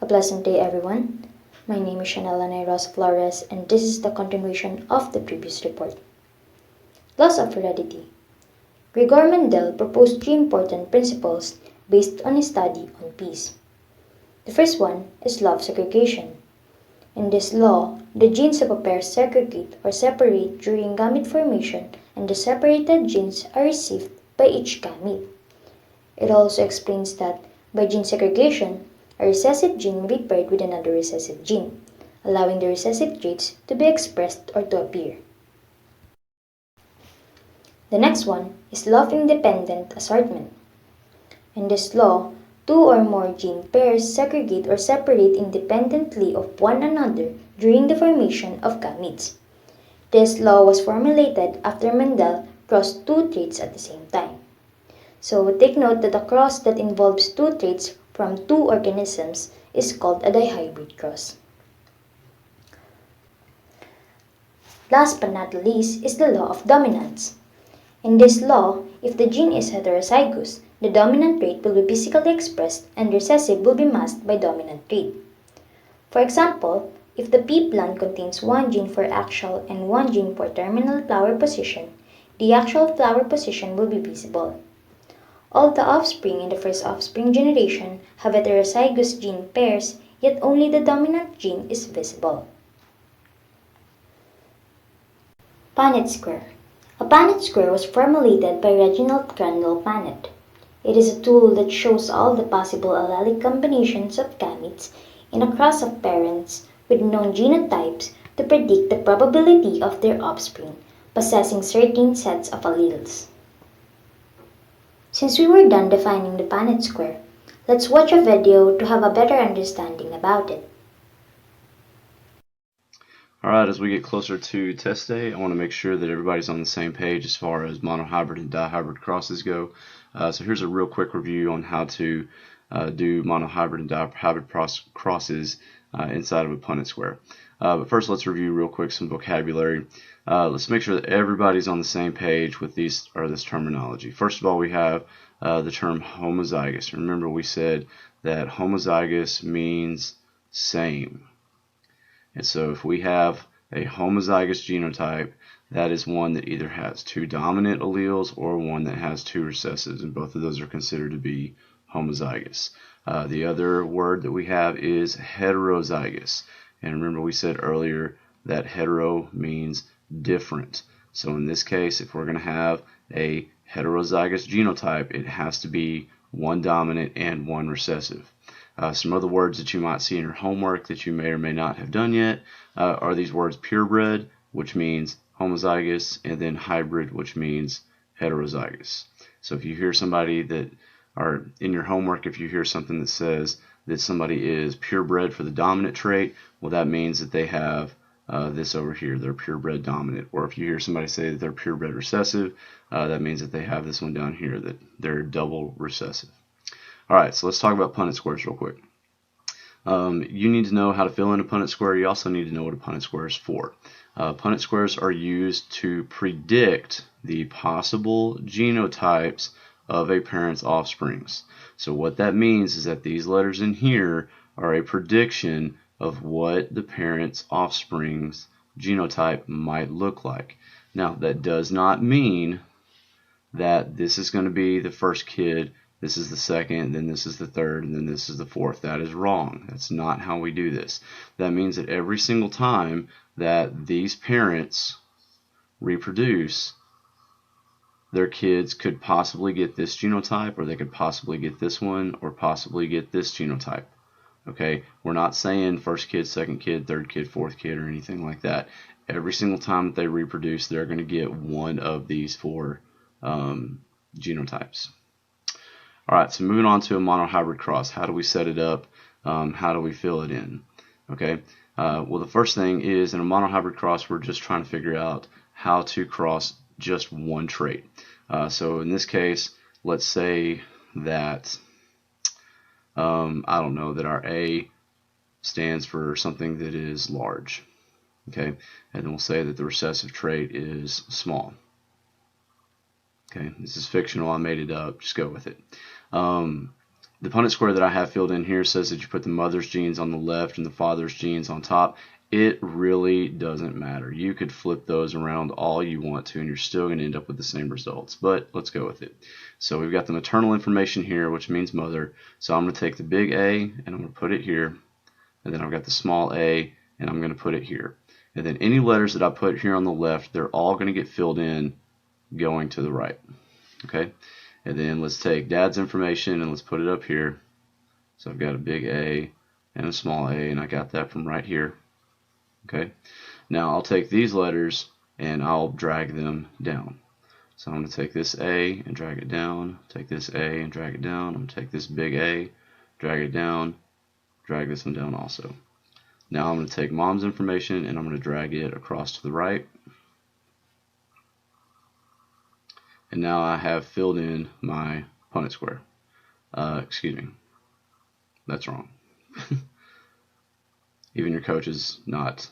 A pleasant day, everyone. My name is Chanel Rosa Flores, and this is the continuation of the previous report. Laws of heredity. Gregor Mendel proposed three important principles based on his study on peas. The first one is law of segregation. In this law, the genes of a pair segregate or separate during gamete formation, and the separated genes are received by each gamete. It also explains that by gene segregation, a recessive gene may be paired with another recessive gene, allowing the recessive traits to be expressed or to appear. The next one is law of independent assortment. In this law, two or more gene pairs segregate or separate independently of one another during the formation of gametes. This law was formulated after Mendel crossed two traits at the same time. So take note that a cross that involves two traits from two organisms is called a dihybrid cross. Last but not least is the law of dominance. In this law, if the gene is heterozygous, the dominant trait will be physically expressed and recessive will be masked by dominant trait. For example, if the pea plant contains one gene for axial and one gene for terminal flower position, the axial flower position will be visible. All the offspring in the first offspring generation have heterozygous gene pairs, yet only the dominant gene is visible. Punnett square. A Punnett square was formulated by Reginald Crandall Punnett. It is a tool that shows all the possible allelic combinations of gametes in a cross of parents with known genotypes to predict the probability of their offspring possessing certain sets of alleles. Since we were done defining the Punnett square, let's watch a video to have a better understanding about it. Alright, as we get closer to test day, I want to make sure that everybody's on the same page as far as monohybrid and dihybrid crosses go. So here's a real quick review on how to do monohybrid and dihybrid crosses inside of a Punnett square. But first, let's review real quick some vocabulary. Let's make sure that everybody's on the same page with this terminology. First of all, we have the term homozygous. Remember, we said that homozygous means same. And so if we have a homozygous genotype, that is one that either has two dominant alleles or one that has two recessives, and both of those are considered to be homozygous. The other word that we have is heterozygous. And remember, we said earlier that hetero means different. So in this case, if we're going to have a heterozygous genotype, it has to be one dominant and one recessive. Some other words that you might see in your homework that you may or may not have done yet are these words: purebred, which means homozygous, and then hybrid, which means heterozygous. So if you hear somebody that, or in your homework, if you hear something that says that somebody is purebred for the dominant trait, well, that means that they have this over here, they're purebred dominant. Or if you hear somebody say that they're purebred recessive, that means that they have this one down here, that they're double recessive. Alright, so let's talk about Punnett squares real quick. You need to know how to fill in a Punnett square. You also need to know what a Punnett square is for. Punnett squares are used to predict the possible genotypes of a parent's offsprings. So what that means is that these letters in here are a prediction of what the parent's offspring's genotype might look like. Now, that does not mean that this is going to be the first kid, this is the second, then this is the third, and then this is the fourth. That is wrong. That's not how we do this. That means that every single time that these parents reproduce, their kids could possibly get this genotype, or they could possibly get this one, or possibly get this genotype. Okay, we're not saying first kid, second kid, third kid, fourth kid, or anything like that. Every single time that they reproduce, they're going to get one of these four genotypes. Alright, so moving on to a monohybrid cross. How do we set it up? How do we fill it in? Okay, well, the first thing is, in a monohybrid cross, we're just trying to figure out how to cross just one trait. So in this case, let's say that I don't know, that our A stands for something that is large. Okay, and then we'll say that the recessive trait is small. Okay, this is fictional, I made it up, just go with it. the Punnett square that I have filled in here says that you put the mother's genes on the left and the father's genes on top. It really doesn't matter. You could flip those around all you want to and you're still going to end up with the same results, but let's go with it. So we've got the maternal information here, which means mother. So I'm going to take the big A and I'm going to put it here, and then I've got the small a and I'm going to put it here. And then any letters that I put here on the left, they're all going to get filled in going to the right. Okay? And then let's take dad's information and let's put it up here. So I've got a big A and a small a, and I got that from right here. Okay? Now I'll take these letters and I'll drag them down. So I'm going to take this A and drag it down, take this A and drag it down, I'm going to take this big A, drag it down, drag this one down also. Now I'm going to take mom's information and I'm going to drag it across to the right. And now I have filled in my Punnett square. Excuse me. That's wrong. Even your coach is not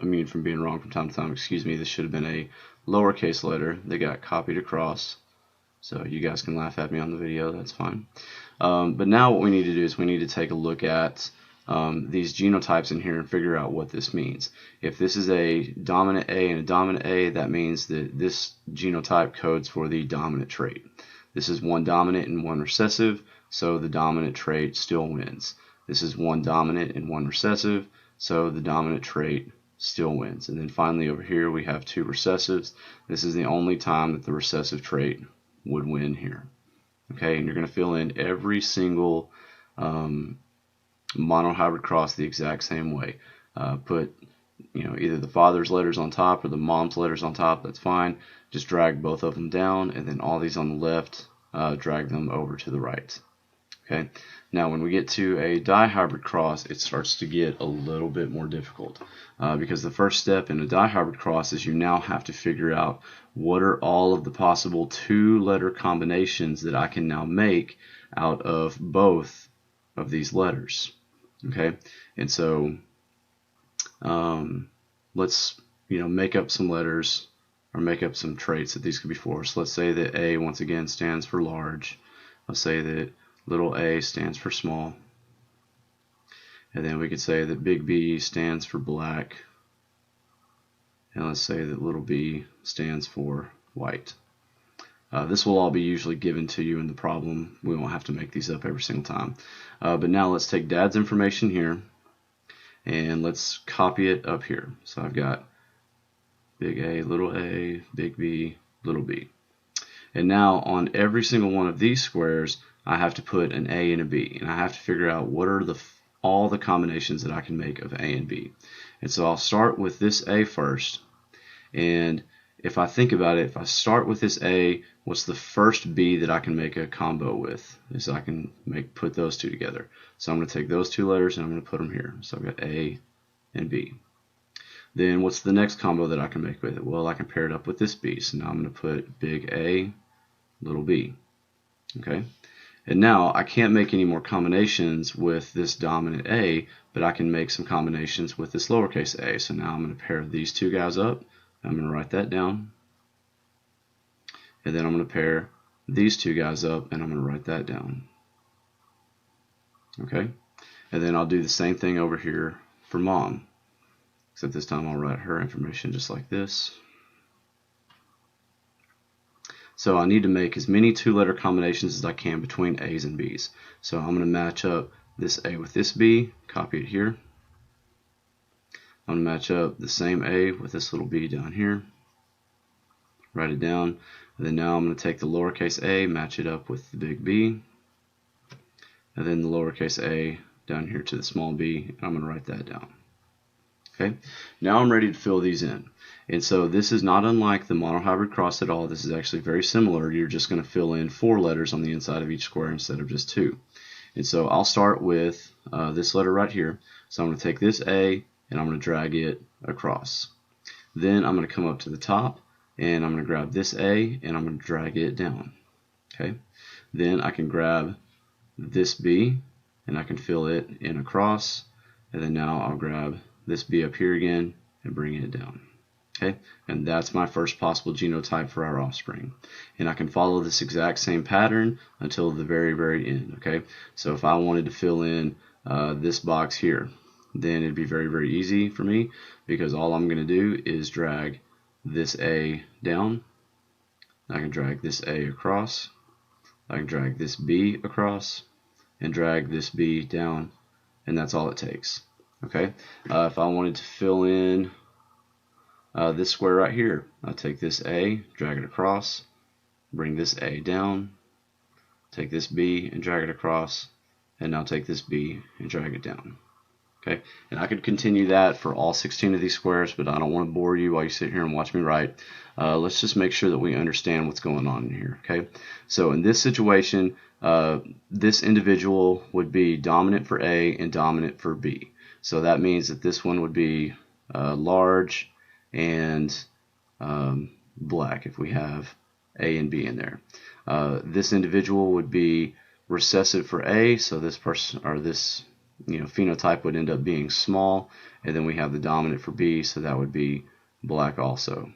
immune from being wrong from time to time. Excuse me, this should have been a lowercase letter that got copied across. So you guys can laugh at me on the video, that's fine. But now what we need to do is we need to take a look at these genotypes in here and figure out what this means. If this is a dominant A and a dominant A, that means that this genotype codes for the dominant trait. This is one dominant and one recessive, so the dominant trait still wins. This is one dominant and one recessive, so the dominant trait still wins. And then finally over here we have two recessives. This is the only time that the recessive trait would win here. Okay, and you're going to fill in every single monohybrid cross the exact same way. Put either the father's letters on top or the mom's letters on top, that's fine. Just drag both of them down, and then all these on the left, drag them over to the right. Okay. Now when we get to a dihybrid cross, it starts to get a little bit more difficult because the first step in a dihybrid cross is you now have to figure out what are all of the possible two-letter combinations that I can now make out of both of these letters. Okay, and so let's make up some letters or make up some traits that these could be for. So let's say that A once again stands for large. Let's say that little a stands for small, and then we could say that big B stands for black, and let's say that little b stands for white. This will all be usually given to you in the problem. We won't have to make these up every single time. But now let's take dad's information here and let's copy it up here. So I've got big A, big B, little b. And now on every single one of these squares, I have to put an A and a B, and I have to figure out what are all the combinations that I can make of A and B. And so I'll start with this A first, and if I think about it, if I start with this A, what's the first B that I can make a combo with? Is I can put those two together. So I'm going to take those two letters and I'm going to put them here. So I've got A and B. Then what's the next combo that I can make with it? Well, I can pair it up with this B. So now I'm going to put big A, little b. Okay? And now I can't make any more combinations with this dominant A, but I can make some combinations with this lowercase a. So now I'm going to pair these two guys up. I'm going to write that down. And then I'm going to pair these two guys up, and I'm going to write that down. Okay? And then I'll do the same thing over here for mom. Except this time I'll write her information just like this. So I need to make as many two-letter combinations as I can between A's and B's. So I'm going to match up this A with this B, copy it here. I'm going to match up the same A with this little b down here. Write it down. And then now I'm going to take the lowercase a, match it up with the big B. And then the lowercase a down here to the small b, and I'm going to write that down. Okay, now I'm ready to fill these in. And so this is not unlike the monohybrid cross at all. This is actually very similar. You're just going to fill in 4 letters on the inside of each square instead of just 2. And so I'll start with this letter right here. So I'm going to take this A and I'm going to drag it across. Then I'm going to come up to the top and I'm going to grab this A and I'm going to drag it down. Okay. Then I can grab this B and I can fill it in across. And then now I'll grab this B up here again and bring it down. Okay, and that's my first possible genotype for our offspring. And I can follow this exact same pattern until the very, very end. Okay, so if I wanted to fill in this box here, then it'd be very, very easy for me, because all I'm going to do is drag this A down. I can drag this A across. I can drag this B across and drag this B down, and that's all it takes. Okay, if I wanted to fill in this square right here, I'll take this A, drag it across, bring this A down, take this B and drag it across, and now take this B and drag it down. Okay, and I could continue that for all 16 of these squares, but I don't want to bore you while you sit here and watch me write. Let's just make sure that we understand what's going on in here. Okay, so in this situation, this individual would be dominant for A and dominant for B. So that means that this one would be large and black if we have A and B in there. This individual would be recessive for A, so this person, or this phenotype, would end up being small, and then we have the dominant for B, so that would be black also.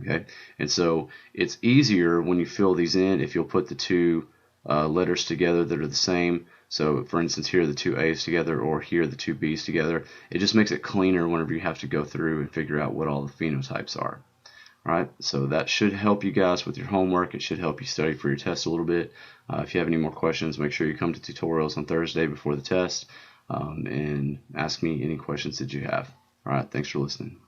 Okay, and so it's easier when you fill these in if you'll put the two letters together that are the same. So for instance, here are the two A's together, or here are the two B's together. It just makes it cleaner whenever you have to go through and figure out what all the phenotypes are. Alright, so that should help you guys with your homework. It should help you study for your test a little bit. If you have any more questions, make sure you come to tutorials on Thursday before the test and ask me any questions that you have. Alright, thanks for listening.